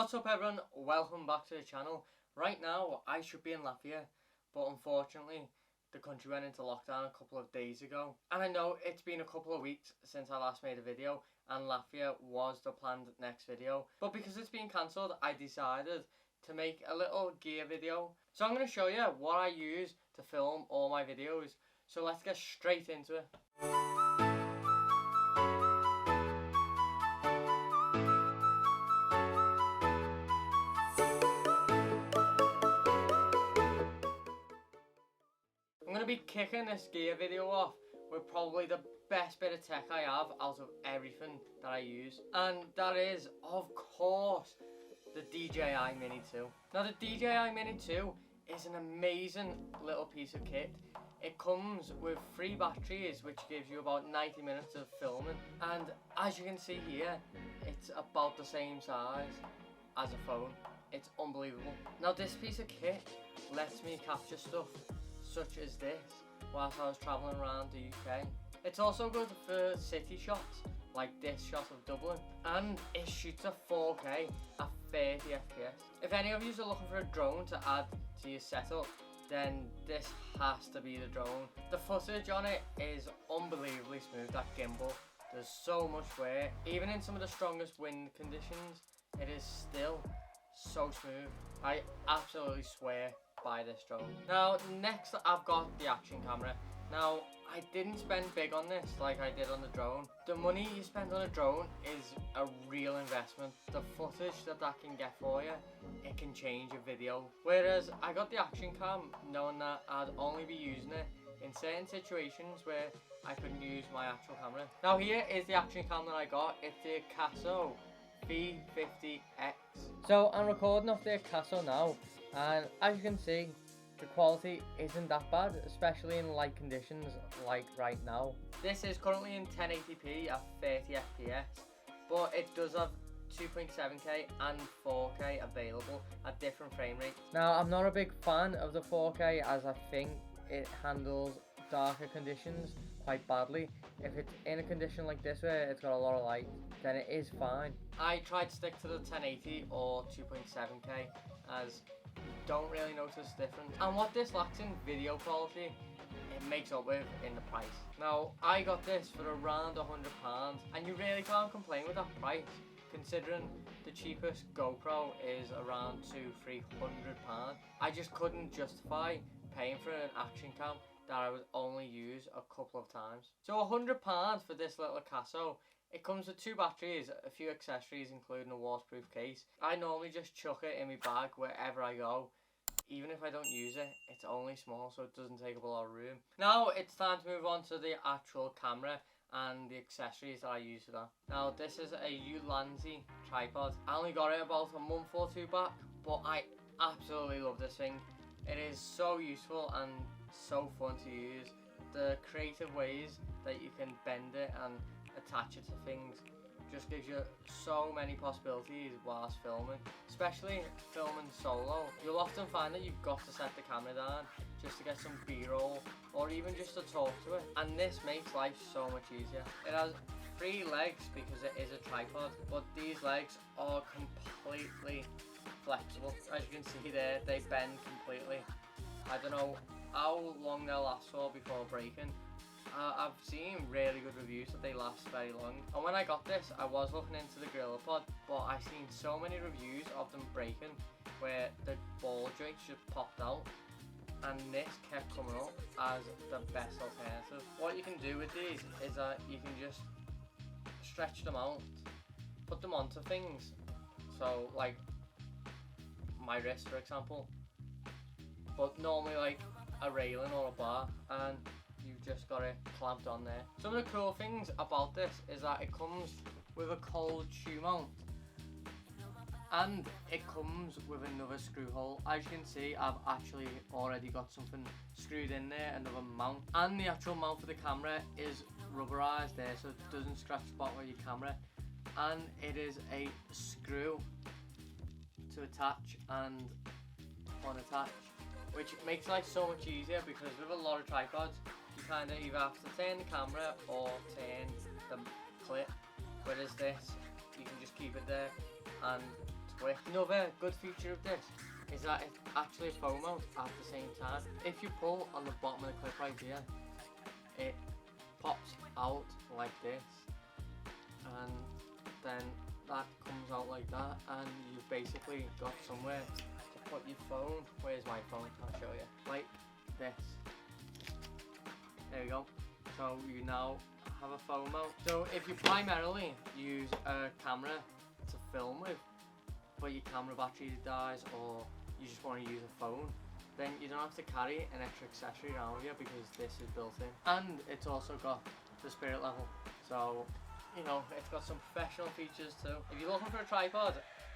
What's up everyone, welcome back to the channel. Right now I should be in Latvia, but unfortunately the country went into lockdown a couple of days ago. And I know it's been a couple of weeks since I last made a video and Latvia was the planned next video. But because it's been cancelled, I decided to make a little gear video. So I'm going to show you what I use to film all my videos. So let's get straight into it. I'm going to be kicking this gear video off with probably the best bit of tech I have out of everything that I use. And that is, of course, the Dji Mini 2. Now the Dji Mini 2 is an amazing little piece of kit. It comes with 3 batteries which gives you about 90 minutes of filming. And as you can see here, it's about the same size as a phone. It's unbelievable. Now this piece of kit lets me capture stuff such as this whilst I was travelling around the UK. It's also good for city shots like this shot of Dublin, and it shoots at 4K at 30 FPS. If any of you are looking for a drone to add to your setup, then this has to be the drone. The footage on it is unbelievably smooth. That gimbal, there's so much wear. Even in some of the strongest wind conditions, it is still so smooth. I absolutely swear by this drone. Now next I've got the action camera. Now I didn't spend big on this like I did on the drone. The money you spend on a drone is a real investment. The footage that can get for you, it can change a video. Whereas I got the action cam knowing that I'd only be using it in certain situations where I couldn't use my actual camera. Now here is the action cam that I got. It's the Canon V50X. So I'm recording off the Canon now, and as you can see, the quality isn't that bad, especially in light conditions like right now. This is currently in 1080p at 30 FPS, but it does have 2.7K and 4K available at different frame rates. Now I'm not a big fan of the 4K as I think it handles darker conditions quite badly. If it's in a condition like this where it's got a lot of light, then it is fine. I tried to stick to the 1080 or 2.7K as you don't really notice the difference. And what this lacks in video quality, it makes up with in the price. Now I got this for around £100, and you really can't complain with that price considering the cheapest GoPro is around £200–300. I just couldn't justify paying for an action cam that I would only use a couple of times. So £100 for this little Casso. It comes with 2 batteries, a few accessories including a waterproof case. I normally just chuck it in my bag wherever I go. Even if I don't use it, it's only small so it doesn't take up a lot of room. Now it's time to move on to the actual camera and the accessories that I use for that. Now this is a Ulanzi tripod. I only got it about a month or 2 back, but I absolutely love this thing. It is so useful and so fun to use. The creative ways that you can bend it and attach it to things just gives you so many possibilities whilst filming, especially filming solo. You'll often find that you've got to set the camera down just to get some b-roll or even just to talk to it, and this makes life so much easier. It has 3 legs because it is a tripod, but these legs are completely flexible. As you can see there, they bend completely. I don't know how long they'll last for before breaking. I've seen really good reviews that they last very long, and when I got this I was looking into the Gorilla Pod, but I've seen so many reviews of them breaking where the ball joints just popped out, and this kept coming up as the best alternative. What you can do with these is that you can just stretch them out, put them onto things, so like my wrist for example, but normally like a railing or a bar, and you've just got it clamped on there. Some of the cool things about this is that it comes with a cold shoe mount, and it comes with another screw hole. As you can see, I've actually already got something screwed in there, another mount, and the actual mount for the camera is rubberized there so it doesn't scratch the bottom of your camera, and it is a screw to attach and unattach, which makes life so much easier because with a lot of tripods you kind of either have to turn the camera or turn the clip, whereas this you can just keep it there and quick. Another good feature of this is that it's actually a phone mount at the same time. If you pull on the bottom of the clip right here, it pops out like this, and then that comes out like that, and you've basically got somewhere to put your phone. Where's my phone? I'll show you. Like this. There you go. So you now have a phone mount. So if you primarily use a camera to film with, but your camera battery dies, or you just want to use a phone, then you don't have to carry an extra accessory around with you because this is built in. And it's also got the spirit level. So, you know, it's got some professional features too. If you're looking for a tripod,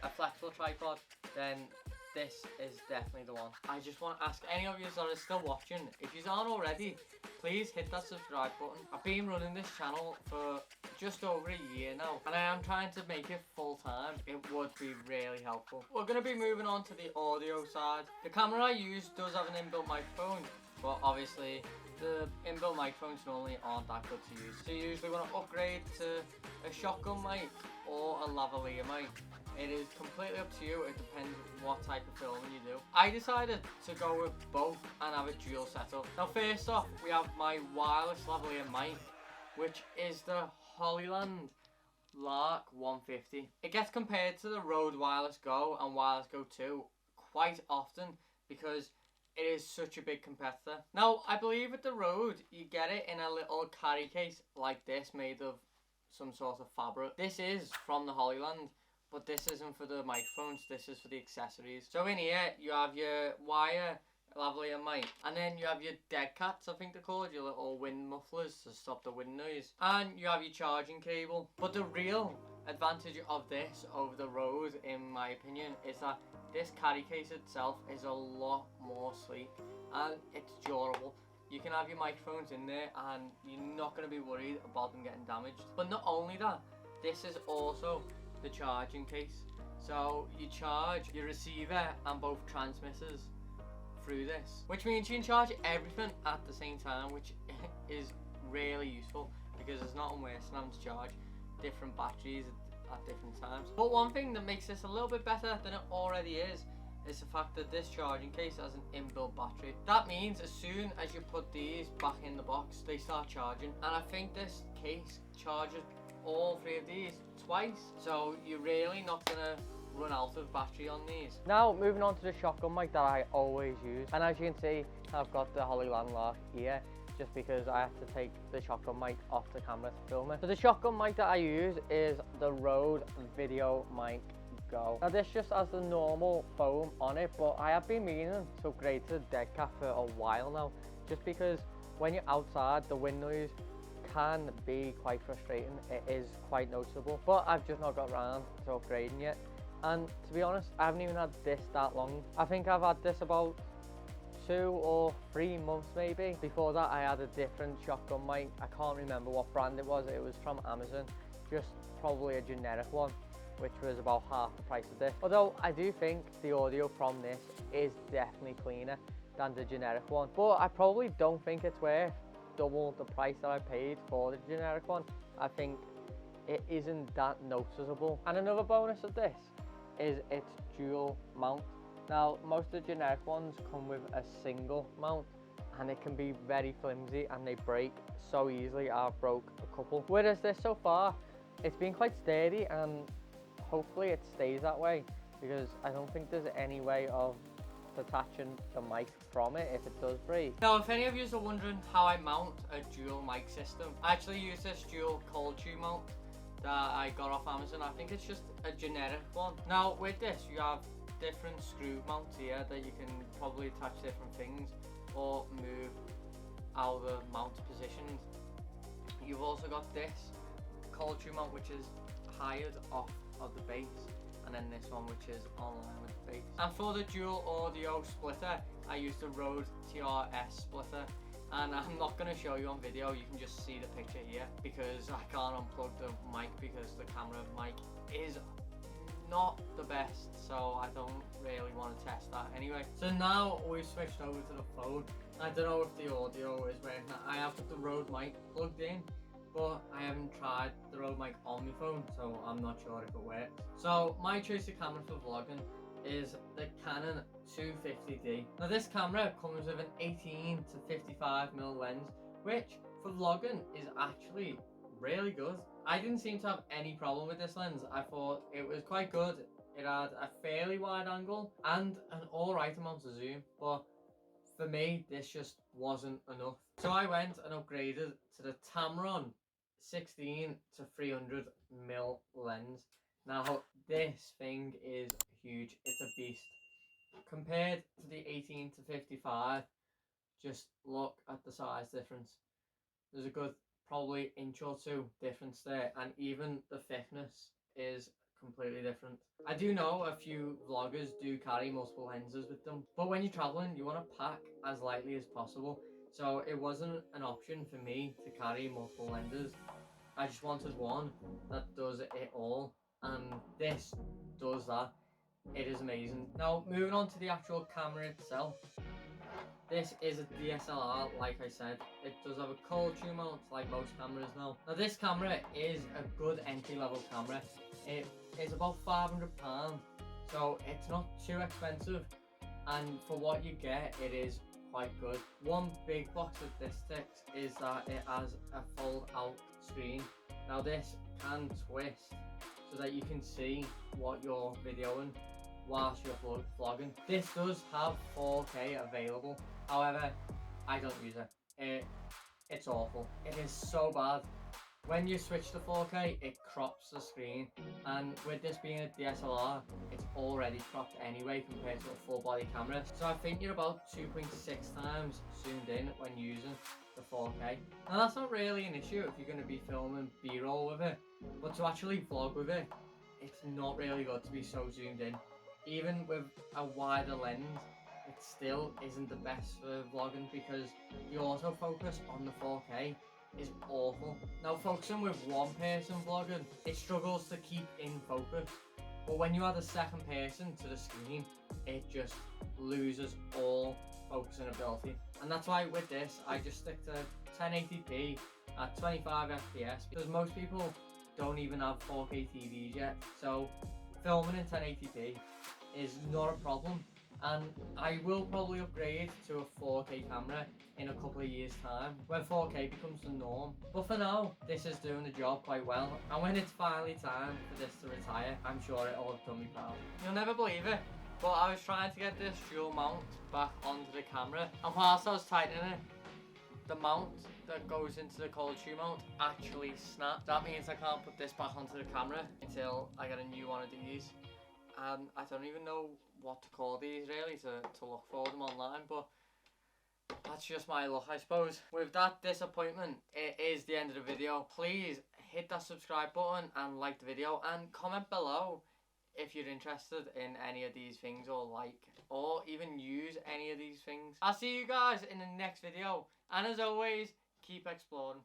a flexible tripod, then this is definitely the one. I just want to ask any of you that are still watching, if you aren't already, please hit that subscribe button. I've been running this channel for just over a year now, and I am trying to make it full time. It would be really helpful. We're going to be moving on to the audio side. The camera I use does have an inbuilt microphone, but obviously the inbuilt microphones normally aren't that good to use. So you usually want to upgrade to a shotgun mic or a lavalier mic. It is completely up to you. It depends what type of filming you do. I decided to go with both and have a dual setup. Now first off, we have my wireless lavalier mic, which is the Hollyland Lark 150. It gets compared to the Rode Wireless Go and Wireless Go 2 quite often because it is such a big competitor. Now I believe with the Rode you get it in a little carry case like this, made of some sort of fabric. This is from the Hollyland, but this isn't for the microphones, this is for the accessories. So in here you have your wire lavalier mic, and then you have your dead cats, I think they're called, your little wind mufflers to stop the wind noise, and you have your charging cable. But the real advantage of this over the Rode, in my opinion, is that this carry case itself is a lot more sleek and it's durable. You can have your microphones in there and you're not going to be worried about them getting damaged. But not only that, this is also the charging case. So you charge your receiver and both transmitters through this, which means you can charge everything at the same time, which is really useful because there's nothing worse than having to charge different batteries at different times. But one thing that makes this a little bit better than it already is the fact that this charging case has an inbuilt battery. That means as soon as you put these back in the box, they start charging, and I think this case charges all three of these twice, so you're really not gonna run out of battery on these. Now moving on to the shotgun mic that I always use, and as you can see I've got the Hollyland Lark here just because I have to take the shotgun mic off the camera to film it. So the shotgun mic that I use is the Rode Video Mic Go. Now this just has the normal foam on it, but I have been meaning to upgrade to the dead cat for a while now, just because when you're outside the wind noise can be quite frustrating. It is quite noticeable, but I've just not got around to upgrading yet. And to be honest, I haven't even had this that long. I think I've had this about 2 or 3 months maybe. Before that I had a different shotgun mic. I can't remember what brand it was. It was from Amazon, just probably a generic one, which was about half the price of this. Although I do think the audio from this is definitely cleaner than the generic one, but I probably don't think it's worth double the price that I paid for the generic one. I think it isn't that noticeable. And another bonus of this is its dual mount. Now most of the generic ones come with a single mount and it can be very flimsy and they break so easily. I've broke a couple, whereas this so far it's been quite sturdy, and hopefully it stays that way because I don't think there's any way of detaching the mic from it if it does break. Now if any of you are wondering how I mount a dual mic system, I actually use this dual cold tube mount that I got off Amazon. I think it's just a generic one. Now with this you have different screw mounts here that you can probably attach different things or move how the mount positioned. You've also got this cold tube mount which is hired off of the base, and then this one which is online with the base. And for the dual audio splitter I use the Rode TRS splitter, and I'm not going to show you on video, you can just see the picture here because I can't unplug the mic because the camera mic is not the best, so I don't really want to test that anyway. So now we've switched over to the phone. I don't know if the audio is working. I have the Rode mic plugged in but I haven't tried the Rode mic on my phone, so I'm not sure if it works. So my choice of camera for vlogging is the Canon 250D. Now this camera comes with an 18 to 55mm lens, which for vlogging is actually really good. I didn't seem to have any problem with this lens. I thought it was quite good. It had a fairly wide angle and an alright amount of zoom, but for me this just wasn't enough. So I went and upgraded to the Tamron 16 to 300mm lens. Now this thing is huge. It's a beast. Compared to the 18 to 55, just look at the size difference. There's a good probably inch or two difference there, and even the thickness is completely different. I do know a few vloggers do carry multiple lenses with them, but when you're traveling you want to pack as lightly as possible, so it wasn't an option for me to carry multiple lenses. I just wanted one that does it all, and this does that. It is amazing. Now moving on to the actual camera itself. This is a DSLR, like I said. It does have a cold tube mount like most cameras now. Now this camera is a good entry level camera. It is about £500, so it's not too expensive, and for what you get it is quite good. One big box of this ticks is that it has a fold out screen. Now this can twist so that you can see what you're videoing whilst you're vlogging. This does have 4K available, however I don't use it. It's awful. It is so bad. When you switch to 4K it crops the screen, and with this being a DSLR it's already cropped anyway compared to a full body camera, so I think you're about 2.6 times zoomed in when using the 4K. Now that's not really an issue if you're going to be filming b-roll with it, but to actually vlog with it, it's not really good to be so zoomed in. Even with a wider lens, it still isn't the best for vlogging because the autofocus on the 4K is awful. Now focusing with one person vlogging, it struggles to keep in focus, but when you add a second person to the screen, it just loses all focusing ability. And that's why with this I just stick to 1080p at 25 FPS, because most people don't even have 4K TVs yet, so filming in 1080p is not a problem. And I will probably upgrade to a 4K camera in a couple of years time when 4K becomes the norm, but for now this is doing the job quite well, and when it's finally time for this to retire, I'm sure it'll have done me proud. You'll never believe it, but I was trying to get this dual mount back onto the camera, and whilst I was tightening it, the mount that goes into the cold tube mount actually snapped. That means I can't put this back onto the camera until I get a new one of these. And I don't even know what to call these really to look for them online, but that's just my luck, I suppose. With that disappointment, it is the end of the video. Please hit that subscribe button and like the video, and comment below if you're interested in any of these things, or even use any of these things. I'll see you guys in the next video, and as always, keep exploring.